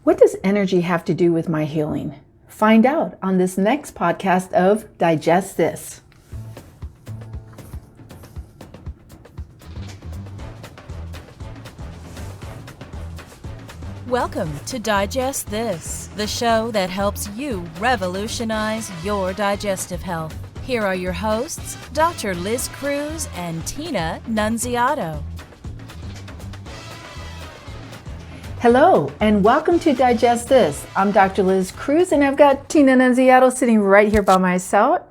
What does energy have to do with my healing? Find out on this next podcast of Digest This. Welcome to Digest This, the show that helps you revolutionize your digestive health. Here are your hosts, Dr. Liz Cruz and Tina Nunziato. Hello, and welcome to Digest This. I'm Dr. Liz Cruz, and I've got Tina Nunziato sitting right here by my side.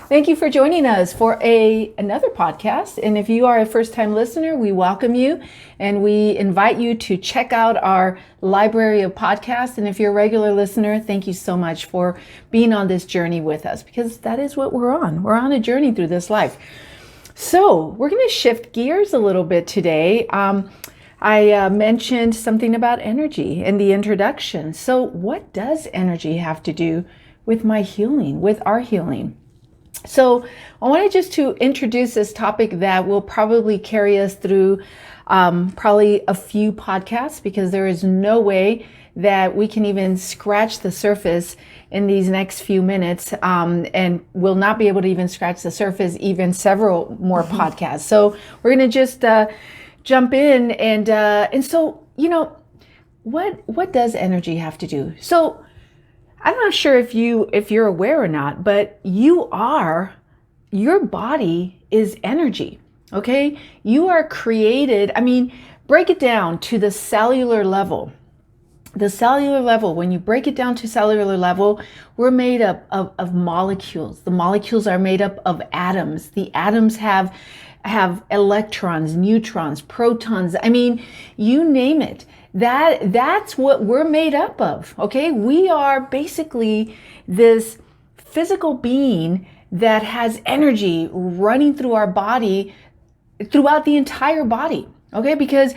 Thank you for joining us for another podcast. And if you are a first-time listener, we welcome you, and we invite you to check out our library of podcasts. And if you're a regular listener, thank you so much for being on this journey with us, because that is what we're on. We're on a journey through this life. So we're going to shift gears a little bit today. I mentioned something about energy in the introduction. So what does energy have to do with my healing, with our healing? So I wanted just to introduce this topic that will probably carry us through probably a few podcasts, because there is no way that we can even scratch the surface in these next few minutes, and we'll not be able to even scratch the surface even several more podcasts. So we're going to just jump in and so, what does energy have to do? So I'm not sure if you're aware or not, but your body is energy. Okay. You are created. Break it down to the cellular level. The cellular level, when you break it down to cellular level, we're made up of molecules. The molecules are made up of atoms. The atoms have electrons, neutrons, protons. You name it. That's what we're made up of. Okay. We are basically this physical being that has energy running through our body, throughout the entire body. Okay. Because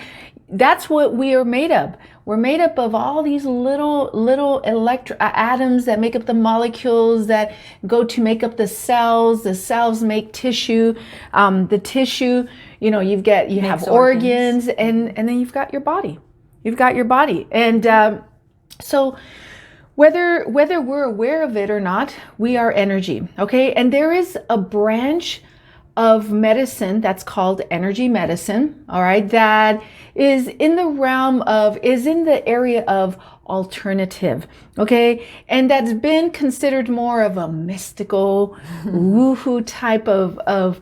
that's what we are made of. We're made up of all these little atoms that make up the molecules that go to make up the cells. The cells make tissue. The tissue, you have organs, and then you've got your body. You've got your body. And so whether we're aware of it or not, we are energy. Okay. And there is a branch of medicine that's called energy medicine, all right, that is in the area of alternative, okay, and that's been considered more of a mystical woohoo type of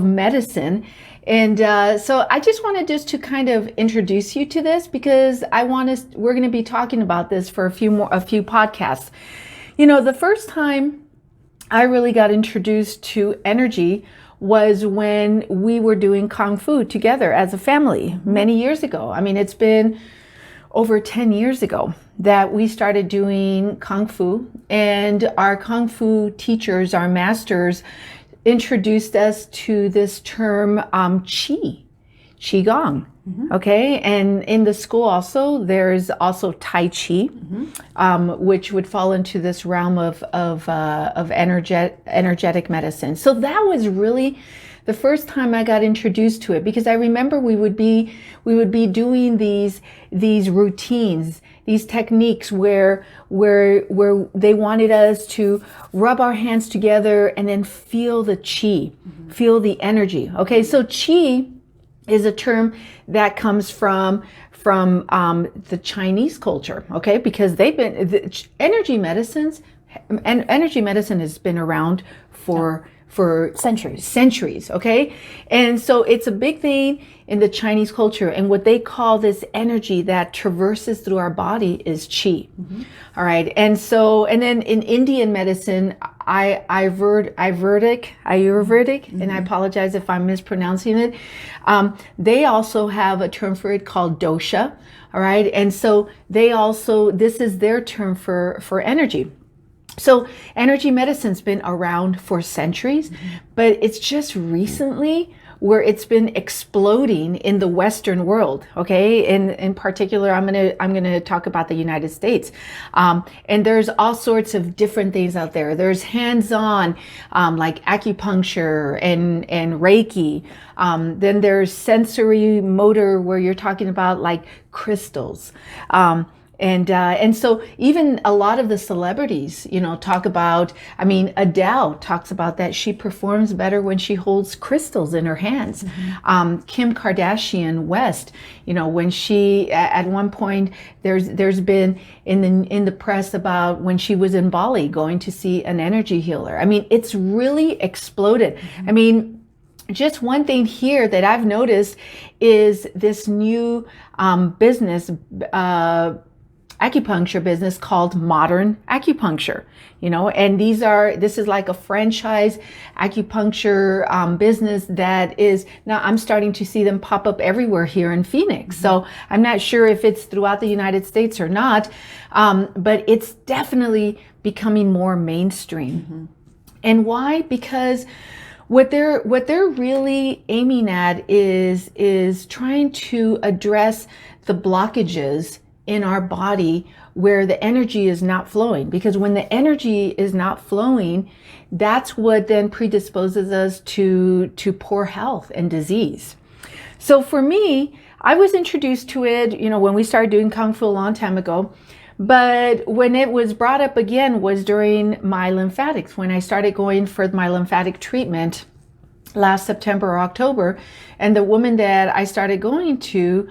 medicine. And so I just wanted to kind of introduce you to this, because we're going to be talking about this for a few podcasts. The first time I really got introduced to energy was when we were doing Kung Fu together as a family many years ago. It's been over 10 years ago that we started doing Kung Fu, and our Kung Fu teachers, our masters, introduced us to this term, Qigong. Okay. And in the school also, there's also Tai Chi, which would fall into this realm of energetic medicine. So that was really the first time I got introduced to it, because I remember we would be doing these routines, these techniques where they wanted us to rub our hands together and then feel the qi, feel the energy. Okay. So qi is a term that comes from the Chinese culture, okay? Because energy medicine has been around for centuries, okay? And so it's a big thing in the Chinese culture, and what they call this energy that traverses through our body is qi. All right. And then in Indian medicine, Ayurvedic, and I apologize if I'm mispronouncing it. They also have a term for it called dosha. All right. And so this is their term for energy. So energy medicine's been around for centuries, but it's just recently where it's been exploding in the Western world. Okay. In particular, I'm going to talk about the United States. And there's all sorts of different things out there. There's hands-on, like acupuncture and Reiki. Then there's sensory motor, where you're talking about like crystals. And so even a lot of the celebrities, talk about, Adele talks about that she performs better when she holds crystals in her hands. Kim Kardashian West, when she, at one point, there's been in the press about when she was in Bali going to see an energy healer. It's really exploded. Just one thing here that I've noticed is this new business, acupuncture business called Modern Acupuncture, and this is like a franchise acupuncture business that is now I'm starting to see them pop up everywhere here in Phoenix. So I'm not sure if it's throughout the United States or not, but it's definitely becoming more mainstream. And why? Because what they're really aiming at is trying to address the blockages in our body where the energy is not flowing. Because when the energy is not flowing, that's what then predisposes us to poor health and disease. So for me, I was introduced to it, when we started doing Kung Fu a long time ago. But when it was brought up again was during my lymphatics, when I started going for my lymphatic treatment last September or October. And the woman that I started going to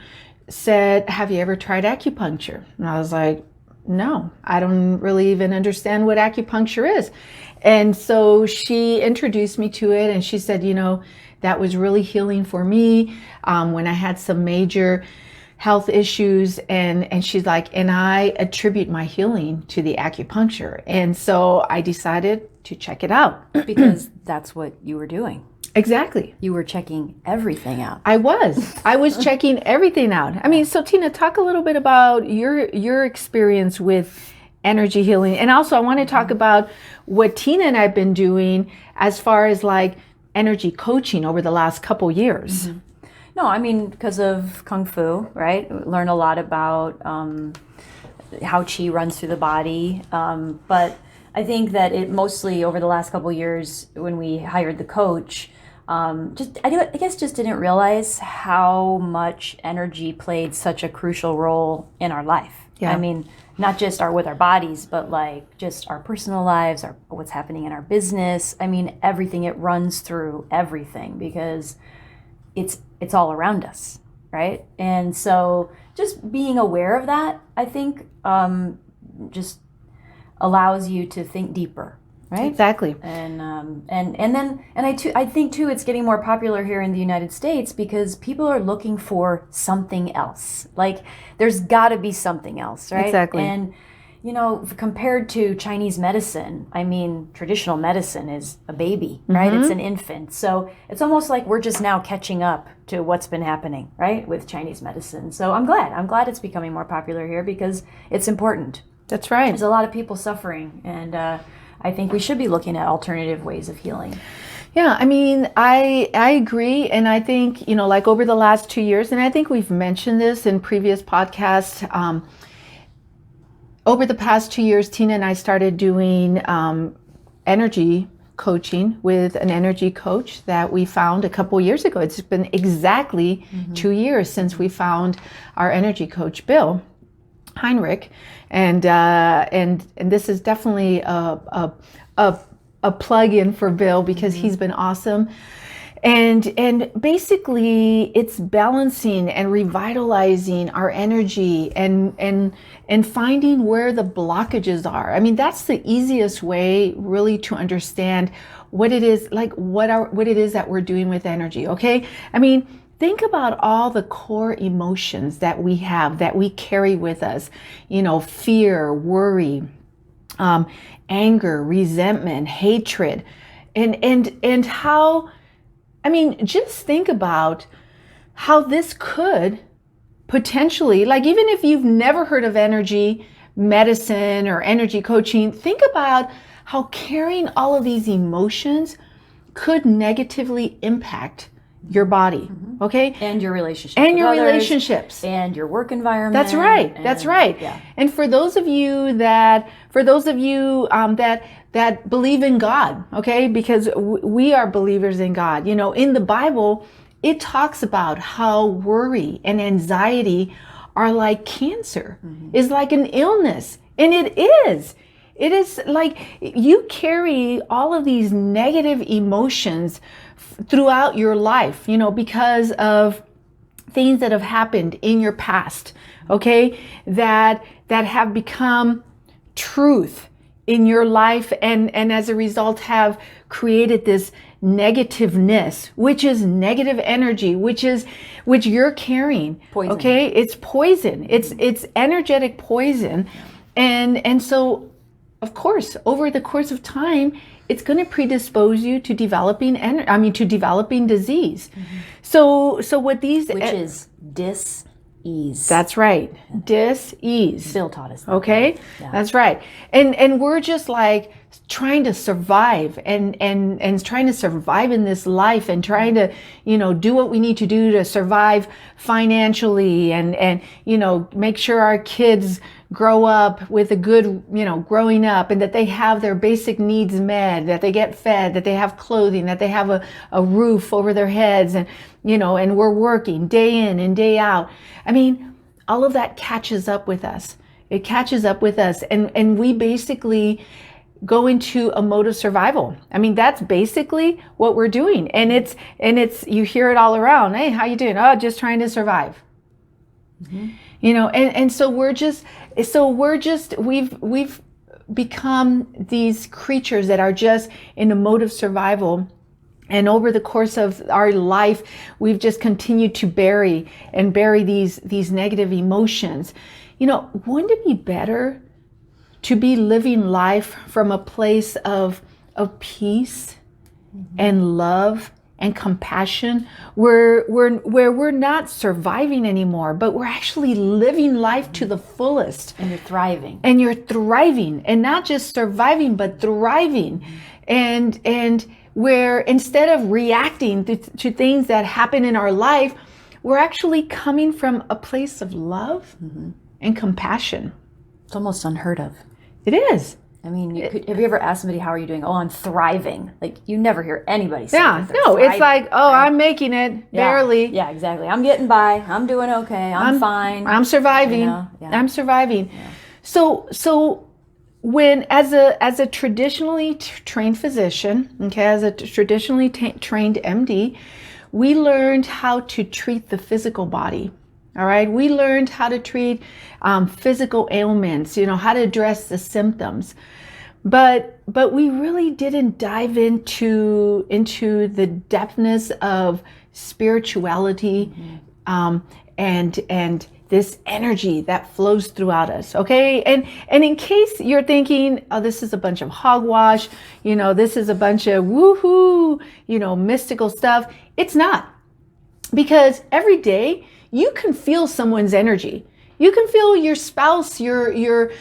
said, "Have you ever tried acupuncture?" And I was like, "No, I don't really even understand what acupuncture is." And so she introduced me to it, and she said, that was really healing for me when I had some major health issues. And she's like, and I attribute my healing to the acupuncture. And so I decided to check it out. Because that's what you were doing. Exactly. You were checking everything out. I was checking everything out. So Tina, talk a little bit about your experience with energy healing. And also I want to talk about what Tina and I've been doing as far as like energy coaching over the last couple years. No, because of Kung Fu, right? Learn a lot about how chi runs through the body. But I think that it mostly over the last couple years when we hired the coach, I guess just didn't realize how much energy played such a crucial role in our life. Yeah. Not just with our bodies, but like just our personal lives, what's happening in our business. Everything, it runs through everything because it's all around us, right? And so just being aware of that, I think, just allows you to think deeper, right? Exactly. And I think too it's getting more popular here in the United States because people are looking for something else. Like there's got to be something else, right? Exactly. And compared to Chinese medicine, traditional medicine is a baby, right? It's an infant. So it's almost like we're just now catching up to what's been happening, right, with Chinese medicine. So I'm glad it's becoming more popular here because it's important. That's right. There's a lot of people suffering, and I think we should be looking at alternative ways of healing. Yeah, I agree. And I think, like over the last 2 years, and I think we've mentioned this in previous podcasts, over the past 2 years, Tina and I started doing energy coaching with an energy coach that we found a couple years ago. It's been exactly 2 years since we found our energy coach, Bill Heinrich, and this is definitely a plug-in for Bill because he's been awesome. And basically it's balancing and revitalizing our energy and finding where the blockages are. That's the easiest way really to understand what it is, like what it is that we're doing with energy. Okay. Think about all the core emotions that we have, that we carry with us, fear, worry, anger, resentment, hatred, and how, just think about how this could potentially, like even if you've never heard of energy medicine or energy coaching, think about how carrying all of these emotions could negatively impact your body, okay? And your relationships. And with your others, relationships. and your work environment. That's right. That's right. Yeah. And for those of you that believe in God, okay, because we are believers in God. You know, in the Bible, it talks about how worry and anxiety are like cancer, is like an illness, and it is. It is like you carry all of these negative emotions throughout your life, you know, because of things that have happened in your past, okay, that have become truth in your life, and as a result have created this negativeness, which is negative energy, which you're carrying. Poison. Okay, it's poison. It's energetic poison, and so, of course, over the course of time, it's going to predispose you to developing disease. So what these, which is dis-ease. That's right, dis-ease. Bill taught us that. Okay, Yeah. That's right, and we're just like trying to survive and trying to survive in this life, and trying to, you know, do what we need to do to survive financially, and you know, make sure our kids grow up with a good, you know, growing up, and that they have their basic needs met, that they get fed, that they have clothing, that they have a roof over their heads, and, you know, and we're working day in and day out. I mean, all of that catches up with us. It catches up with us, and we basically go into a mode of survival. I mean, that's basically what we're doing. And it's you hear it all around. Hey, how you doing? Oh, just trying to survive. You know, and so we've become these creatures that are just in a mode of survival. And over the course of our life, we've just continued to bury these negative emotions. You know, wouldn't it be better to be living life from a place of peace and love and compassion, where we're not surviving anymore, but we're actually living life to the fullest. And you're thriving. And you're thriving, and not just surviving, but thriving. And where instead of reacting to things that happen in our life, we're actually coming from a place of love and compassion. It's almost unheard of. It is. I mean, have you ever asked somebody, how are you doing? Oh, I'm thriving. Like, you never hear anybody say Yeah, that no, thriving, it's like, oh, right? I'm making it, barely. Yeah, exactly. I'm getting by. I'm doing okay. I'm fine. I'm surviving. You know? Yeah. I'm surviving. Yeah. So when, as a traditionally trained physician, okay, as a traditionally trained MD, we learned how to treat the physical body. All right, we learned how to treat physical ailments, you know, how to address the symptoms, but we really didn't dive into the depthness of spirituality, and this energy that flows throughout us. Okay, and in case you're thinking, oh, this is a bunch of hogwash, you know, this is a bunch of woohoo, you know, mystical stuff. It's not, because every day you can feel someone's energy. You can feel your spouse, your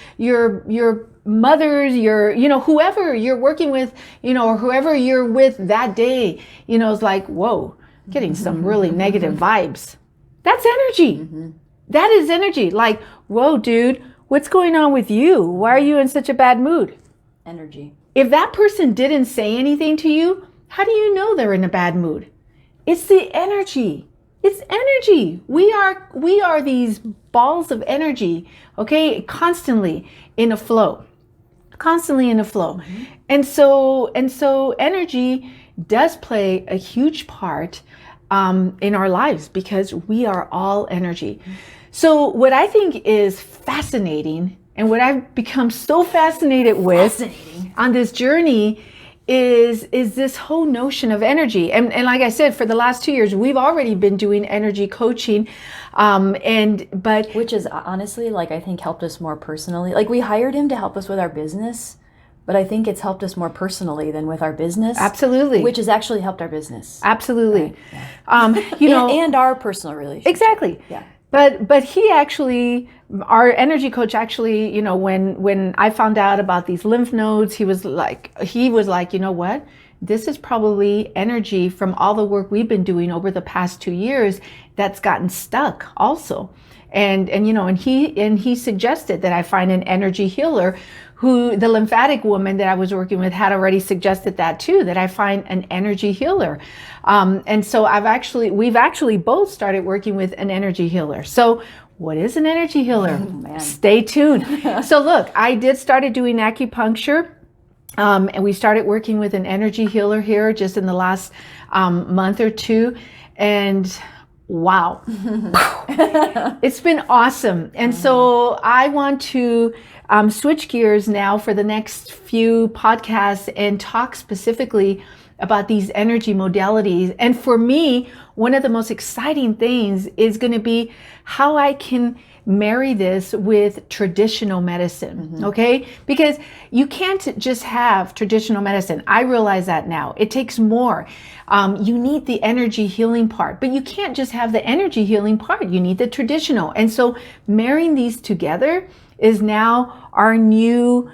mother's, you know, whoever you're working with, you know, or whoever you're with that day, you know, it's like, whoa, getting some really negative vibes. That's energy. That is energy. Like, whoa, dude, what's going on with you? Why are you in such a bad mood? Energy. If that person didn't say anything to you, how do you know they're in a bad mood? It's the energy. It's energy. We are these balls of energy, okay, constantly in a flow. And so energy does play a huge part in our lives, because we are all energy. So what I think is fascinating, and what I've become so fascinated with on this journey, is this whole notion of energy. And like I said, for the last 2 years, we've already been doing energy coaching, which is honestly, like, I think helped us more personally. Like, we hired him to help us with our business, but I think it's helped us more personally than with our business. Absolutely. Which has actually helped our business. Absolutely. Right. Yeah. You know, and our personal relationship. Exactly. Yeah. But he actually, our energy coach actually, you know, when I found out about these lymph nodes, he was like, you know what? this is probably energy from all the work we've been doing over the past 2 years that's gotten stuck also. And he suggested that I find an energy healer, who the lymphatic woman that I was working with had already suggested that too, that I find an energy healer. And so we've actually both started working with an energy healer. So what is an energy healer? Stay tuned. So look, I did started doing acupuncture. And we started working with an energy healer here just in the last month or two. And wow, it's been awesome. And so I want to switch gears now for the next few podcasts and talk specifically about these energy modalities. And for me, one of the most exciting things is going to be how I can marry this with traditional medicine, okay? Because you can't just have traditional medicine. I realize that now. It takes more. You need the energy healing part, but you can't just have the energy healing part. You need the traditional. And so marrying these together is now our new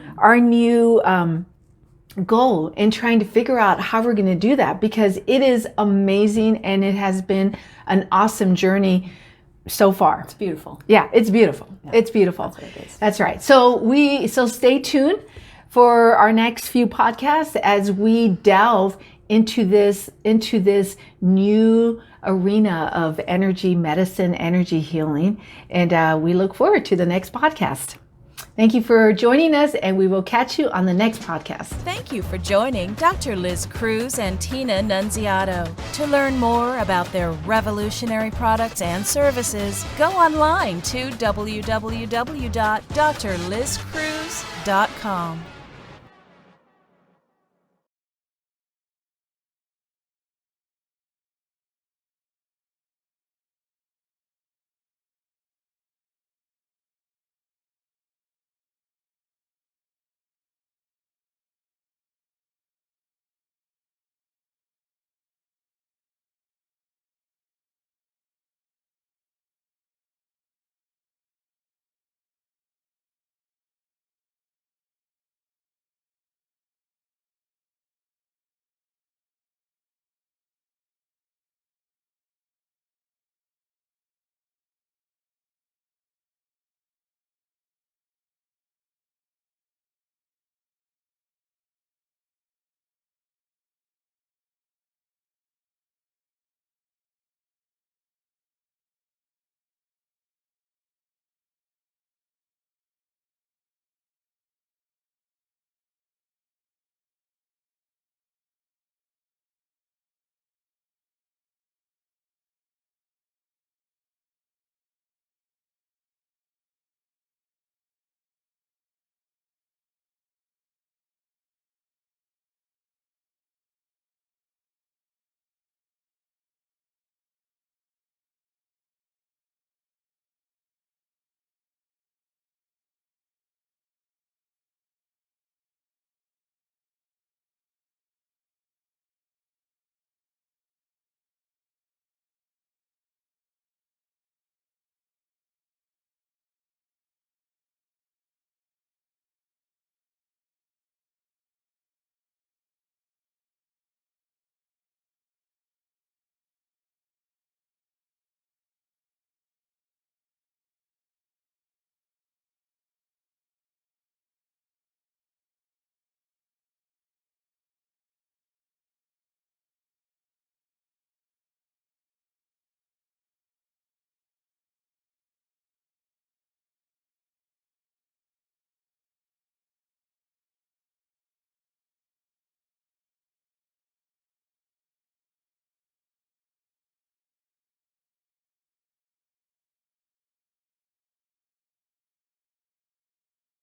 goal in trying to figure out how we're going to do that, because it is amazing and it has been an awesome journey so far. It's beautiful. Yeah, it's beautiful. Yeah, it's beautiful. That's what it is. That's right. So stay tuned for our next few podcasts as we delve into this new arena of energy medicine, energy healing, and we look forward to the next podcast. Thank you for joining us, and we will catch you on the next podcast. Thank you for joining Dr. Liz Cruz and Tina Nunziato. To learn more about their revolutionary products and services, go online to www.drlizcruz.com.